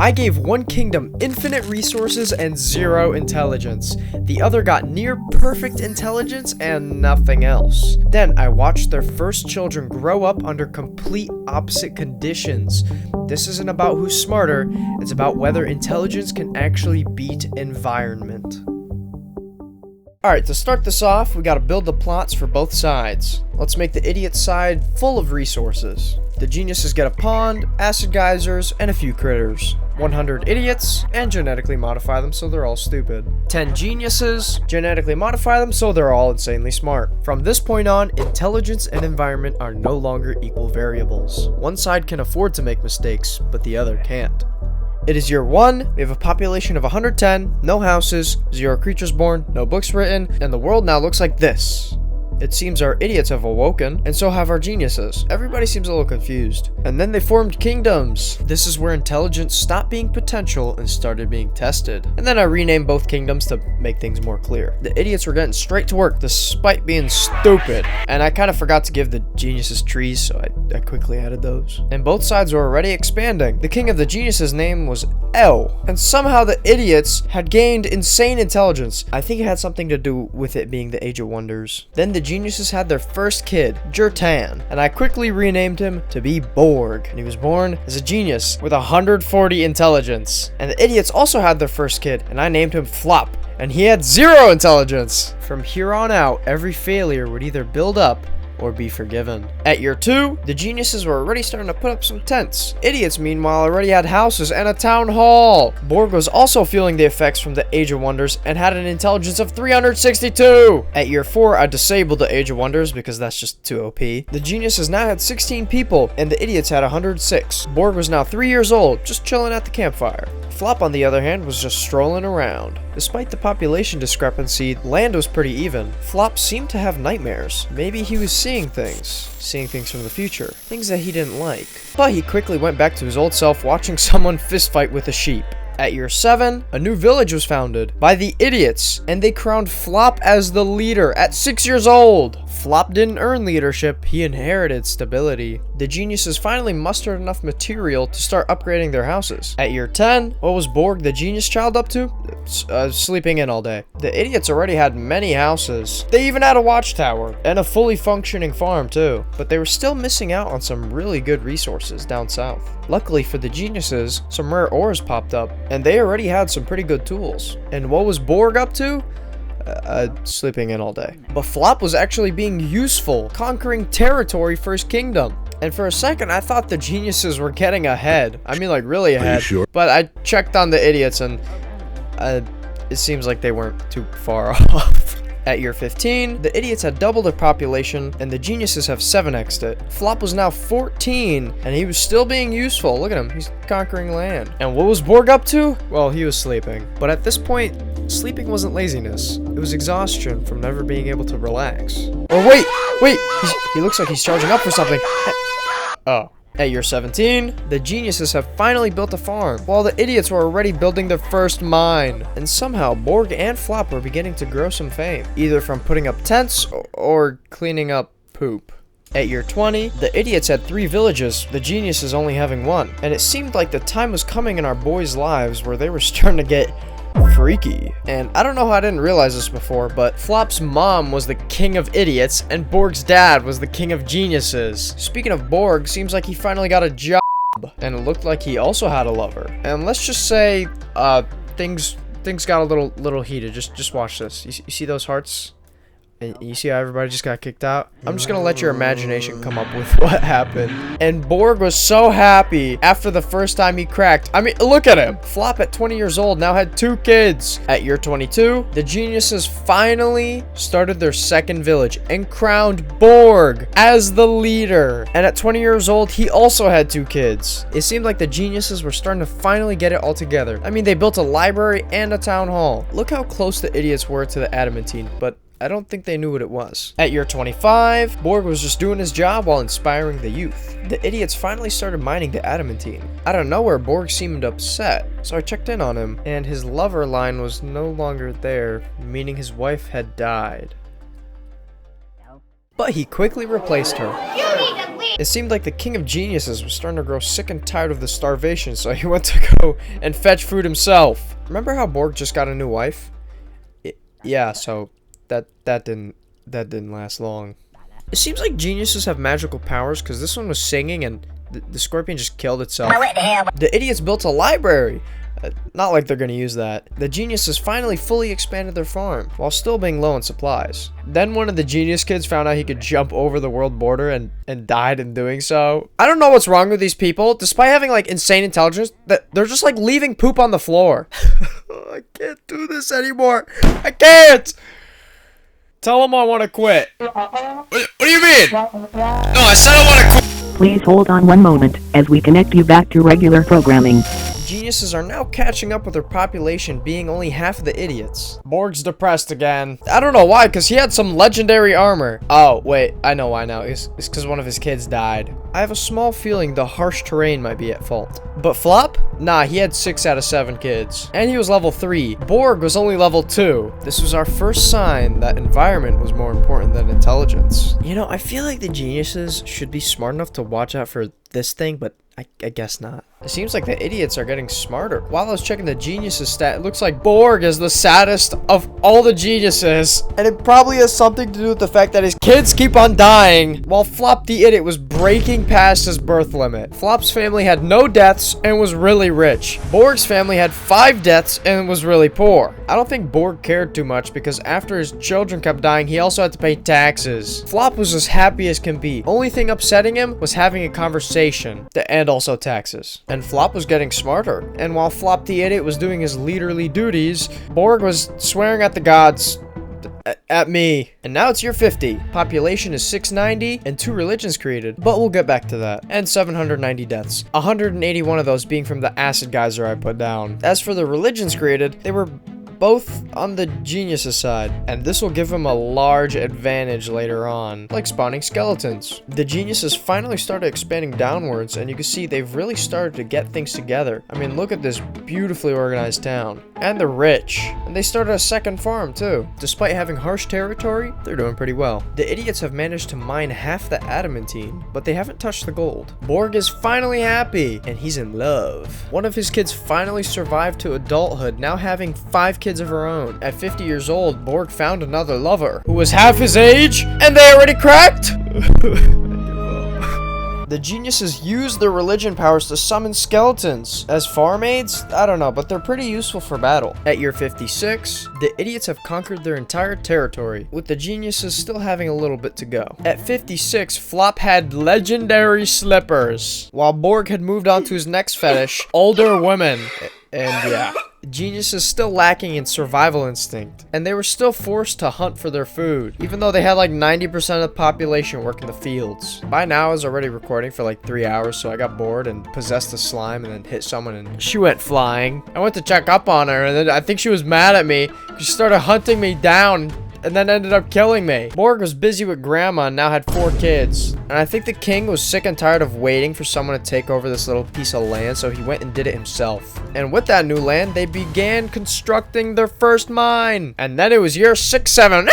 I gave one kingdom infinite resources and 0 intelligence. The other got near perfect intelligence and nothing else. Then I watched their first children grow up under complete opposite conditions. This isn't about who's smarter, it's about whether intelligence can actually beat environment. Alright, to start this off, we gotta build the plots for both sides. Let's make the idiot side full of resources. The geniuses get a pond, acid geysers, and a few critters. 100 idiots, and genetically modify them so they're all stupid. 10 geniuses, genetically modify them so they're all insanely smart. From this point on, intelligence and environment are no longer equal variables. One side can afford to make mistakes, but the other can't. It is year 1, we have a population of 110, no houses, 0 creatures born, no books written, and the world now looks like this. It seems our idiots have awoken, and so have our geniuses. Everybody seems a little confused. And then they formed kingdoms. This is where intelligence stopped being potential and started being tested. And then I renamed both kingdoms to make things more clear. The idiots were getting straight to work despite being stupid. And I kind of forgot to give the geniuses trees, so I quickly added those. And both sides were already expanding. The king of the geniuses' name was L. And somehow the idiots had gained insane intelligence. I think it had something to do with it being the Age of Wonders. Then the geniuses had their first kid, Jertan, and I quickly renamed him to be Borg, and he was born as a genius with 140 intelligence. And the idiots also had their first kid, and I named him Flop, and he had 0 intelligence. From here on out, every failure would either build up or be forgiven. At year 2, the geniuses were already starting to put up some tents. Idiots, meanwhile, already had houses and a town hall. Borg was also feeling the effects from the Age of Wonders and had an intelligence of 362. At year 4, I disabled the Age of Wonders because that's just too OP. The geniuses now had 16 people, and the idiots had 106. Borg was now 3 years old, just chilling at the campfire. Flop, on the other hand, was just strolling around. Despite the population discrepancy, land was pretty even. Flop seemed to have nightmares. Maybe he was seeing things from the future, things that he didn't like. But he quickly went back to his old self, watching someone fistfight with a sheep. At year 7, a new village was founded by the idiots, and they crowned Flop as the leader at 6 years old. Flop didn't earn leadership, he inherited stability. The geniuses finally mustered enough material to start upgrading their houses. At year 10, what was Borg, the genius child, up to? Sleeping in all day. The idiots already had many houses. They even had a watchtower, and a fully functioning farm too. But they were still missing out on some really good resources down south. Luckily for the geniuses, some rare ores popped up, and they already had some pretty good tools. And what was Borg up to? Sleeping in all day. But Flop was actually being useful, conquering territory for his kingdom. And for a second, I thought the geniuses were getting ahead. I mean, like, really ahead. Are you sure? But I checked on the idiots, and it seems like they weren't too far off. At year 15, the idiots had doubled their population, and the geniuses have 7x'd it. Flop was now 14, and he was still being useful. Look at him, he's conquering land. And what was Borg up to? Well, he was sleeping. But at this point, sleeping wasn't laziness. It was exhaustion from never being able to relax. Oh, wait! He looks like he's charging up for something. Oh. At year 17, the geniuses have finally built a farm, while the idiots were already building their first mine. And somehow, Borg and Flop were beginning to grow some fame, either from putting up tents or cleaning up poop. At year 20, the idiots had 3 villages, the geniuses only having 1. And it seemed like the time was coming in our boys' lives where they were starting to get freaky. And I don't know how I didn't realize this before, but Flop's mom was the king of idiots and Borg's dad was the king of geniuses. Speaking of Borg, seems like he finally got a job, and it looked like he also had a lover. And let's just say things got a little heated. Just watch this. You see those hearts? And you see how everybody just got kicked out? I'm just gonna let your imagination come up with what happened. And Borg was so happy after the first time he cracked. I mean, look at him. Flop at 20 years old now had 2 kids. At year 22, the geniuses finally started their second village and crowned Borg as the leader. And at 20 years old, he also had 2 kids. It seemed like the geniuses were starting to finally get it all together. I mean, they built a library and a town hall. Look how close the idiots were to the adamantine, but I don't think they knew what it was. At year 25, Borg was just doing his job while inspiring the youth. The idiots finally started mining the adamantine. Out of nowhere, Borg seemed upset, so I checked in on him, and his lover line was no longer there, meaning his wife had died. But he quickly replaced her. You need to leave! It seemed like the king of geniuses was starting to grow sick and tired of the starvation, so he went to go and fetch food himself. Remember how Borg just got a new wife? Yeah, so that didn't last long. It seems like geniuses have magical powers, because this one was singing and the scorpion just killed itself. The idiots built a library. Not like they're gonna use that. The geniuses finally fully expanded their farm, while still being low on supplies. Then one of the genius kids found out he could jump over the world border and died in doing so. I don't know what's wrong with these people. Despite having like insane intelligence, they're just like leaving poop on the floor. I can't do this anymore. I can't! Tell them I want to quit. What do you mean? No, I said I want to quit. Please hold on one moment, as we connect you back to regular programming. Geniuses are now catching up with their population being only half of the idiots. Borg's depressed again. I don't know why, because he had some legendary armor. Oh, wait, I know why now. It's because one of his kids died. I have a small feeling the harsh terrain might be at fault. But Flop? Nah, he had 6 out of 7 kids. And he was level 3. Borg was only level 2. This was our first sign that environment was more important than intelligence. You know, I feel like the geniuses should be smart enough to watch out for this thing, but I guess not. It seems like the idiots are getting smarter. While I was checking the geniuses stat, it looks like Borg is the saddest of all the geniuses. And it probably has something to do with the fact that his kids keep on dying, while Flop the idiot was breaking past his birth limit. Flop's family had no deaths and was really rich. Borg's family had 5 deaths and was really poor. I don't think Borg cared too much, because after his children kept dying, he also had to pay taxes. Flop was as happy as can be. Only thing upsetting him was having a conversation, and also taxes. And Flop was getting smarter. And while Flop the idiot was doing his leaderly duties, Borg was swearing at the gods. At me. And now it's year 50. Population is 690 and 2 religions created, but we'll get back to that. And 790 deaths. 181 of those being from the acid geyser I put down. As for the religions created, they were both on the geniuses side, and this will give him a large advantage later on, like spawning skeletons. The geniuses finally started expanding downwards, and you can see they've really started to get things together. I mean, look at this beautifully organized town. And they're rich. And they started a second farm too. Despite having harsh territory, they're doing pretty well. The idiots have managed to mine half the adamantine, but they haven't touched the gold. Borg is finally happy, and he's in love. One of his kids finally survived to adulthood, now having 5 kids of her own. At 50 years old, Borg found another lover, who was half his age, and they already cracked? The geniuses use their religion powers to summon skeletons. As farm aids? I don't know, but they're pretty useful for battle. At year 56, the idiots have conquered their entire territory, with the geniuses still having a little bit to go. At 56, Flop had legendary slippers, while Borg had moved on to his next fetish, older women. And yeah. Genius is still lacking in survival instinct, and they were still forced to hunt for their food, even though they had like 90% of the population work in the fields. By now I was already recording for like 3 hours, so I got bored and possessed a slime and then hit someone and she went flying. I went to check up on her, and then I think she was mad at me. She started hunting me down and then ended up killing me. Borg was busy with grandma and now had 4 kids. And I think the king was sick and tired of waiting for someone to take over this little piece of land, so he went and did it himself. And with that new land, they began constructing their first mine. And then it was year 67.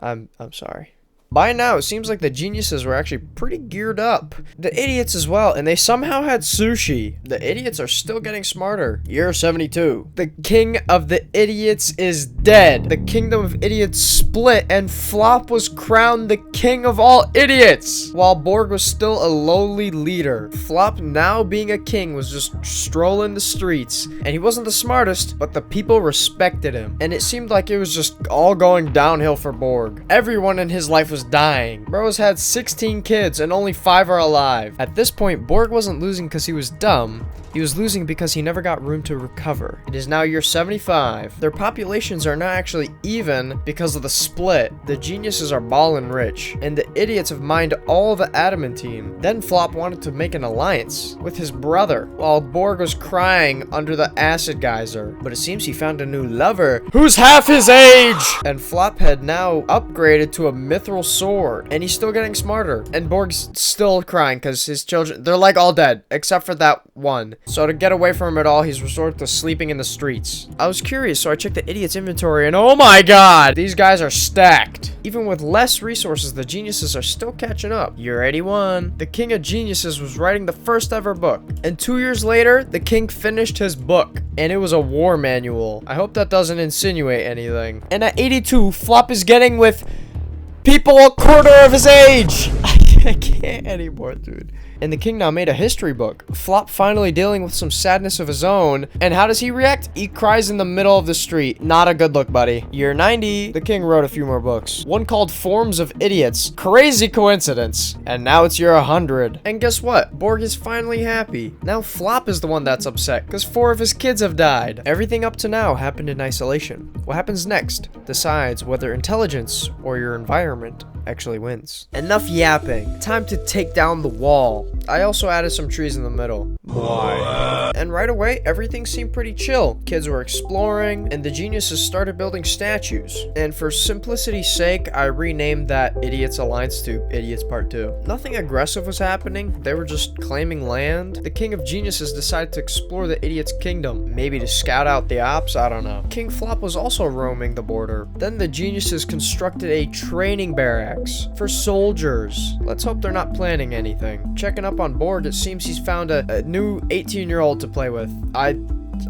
I'm sorry. By now, it seems like the geniuses were actually pretty geared up. The idiots as well, and they somehow had sushi. The idiots are still getting smarter. Year 72. The king of the idiots is dead. The kingdom of idiots split, and Flop was crowned the king of all idiots, while Borg was still a lowly leader. Flop, now being a king, was just strolling the streets, and he wasn't the smartest, but the people respected him. And it seemed like it was just all going downhill for Borg. Everyone in his life was dying. Bros had 16 kids and only 5 are alive. At this point, Borg wasn't losing because he was dumb. He was losing because he never got room to recover. It is now year 75. Their populations are now actually even because of the split. The geniuses are ballin' rich, and the idiots have mined all the adamantine. Then Flop wanted to make an alliance with his brother, while Borg was crying under the acid geyser. But it seems he found a new lover who's half his age! And Flop had now upgraded to a mithril sword, and he's still getting smarter. And Borg's still crying because his children, they're like all dead, except for that one. So to get away from it all, he's resorted to sleeping in the streets. I was curious, so I checked the idiot's inventory, and oh my god, these guys are stacked. Even with less resources, the geniuses are still catching up. Year 81, the king of geniuses was writing the first ever book. And 2 years later, the king finished his book. And it was a war manual. I hope that doesn't insinuate anything. And at 82, Flop is getting with people a quarter of his age. I can't anymore, dude. And the king now made a history book. Flop finally dealing with some sadness of his own. And how does he react? He cries in the middle of the street. Not a good look, buddy. Year 90, the king wrote a few more books. One called Forms of Idiots. Crazy coincidence. And now it's year 100. And guess what? Borg is finally happy. Now Flop is the one that's upset because 4 of his kids have died. Everything up to now happened in isolation. What happens next decides whether intelligence or your environment actually wins. Enough yapping. Time to take down the wall. I also added some trees in the middle. Why? And right away, everything seemed pretty chill. Kids were exploring, and the geniuses started building statues. And for simplicity's sake, I renamed that Idiots Alliance to Idiots Part 2. Nothing aggressive was happening. They were just claiming land. The King of Geniuses decided to explore the Idiot's kingdom. Maybe to scout out the ops, I don't know. King Flop was also roaming the border. Then the geniuses constructed a training barracks for soldiers. Let's hope they're not planning anything. Checking up on Borg, it seems he's found a new 18-year-old to play with.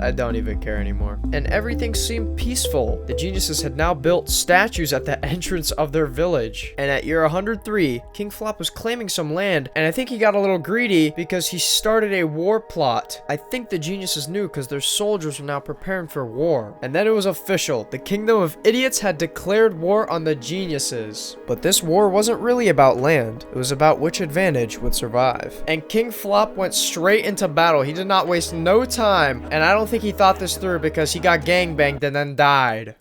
I don't even care anymore. And everything seemed peaceful. The geniuses had now built statues at the entrance of their village. And at year 103, King Flop was claiming some land, and I think he got a little greedy because he started a war plot. I think the geniuses knew because their soldiers were now preparing for war. And then it was official. The Kingdom of Idiots had declared war on the geniuses. But this war wasn't really about land. It was about which advantage would survive. And King Flop went straight into battle. He did not waste no time. And I don't think he thought this through because he got gangbanged and then died.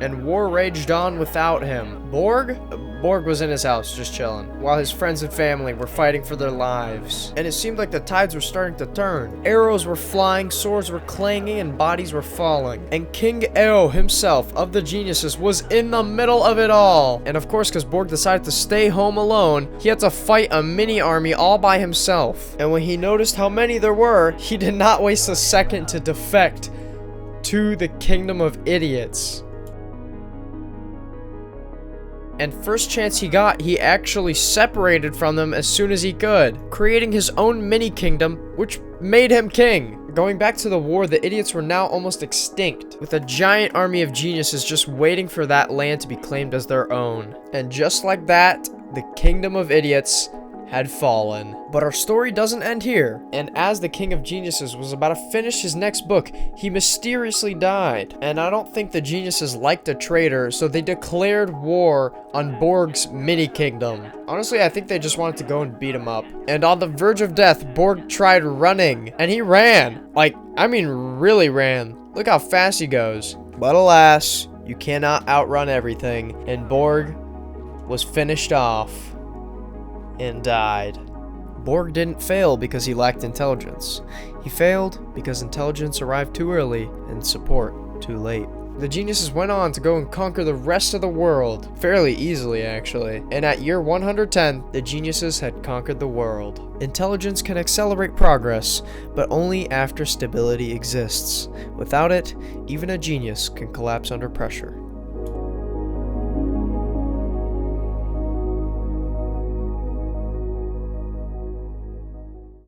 And war raged on without him. Borg was in his house just chilling while his friends and family were fighting for their lives. And it seemed like the tides were starting to turn. Arrows were flying, swords were clanging, and bodies were falling. And King Eo himself of the geniuses was in the middle of it all. And of course, because Borg decided to stay home alone, he had to fight a mini army all by himself. And when he noticed how many there were, he did not waste a second to defect to the Kingdom of Idiots. And first chance he got, he actually separated from them as soon as he could, creating his own mini-kingdom, which made him king. Going back to the war, the idiots were now almost extinct, with a giant army of geniuses just waiting for that land to be claimed as their own. And just like that, the Kingdom of Idiots had fallen. But our story doesn't end here, and as the King of Geniuses was about to finish his next book, he mysteriously died. And I don't think the geniuses liked a traitor, so they declared war on Borg's mini-kingdom. Honestly, I think they just wanted to go and beat him up. And on the verge of death, Borg tried running, and he ran. Really ran. Look how fast he goes. But alas, you cannot outrun everything, and Borg was finished off and died. Borg didn't fail because he lacked intelligence. He failed because intelligence arrived too early and support too late. The geniuses went on to go and conquer the rest of the world, fairly easily actually. And at year 110, the geniuses had conquered the world. Intelligence can accelerate progress, but only after stability exists. Without it, even a genius can collapse under pressure.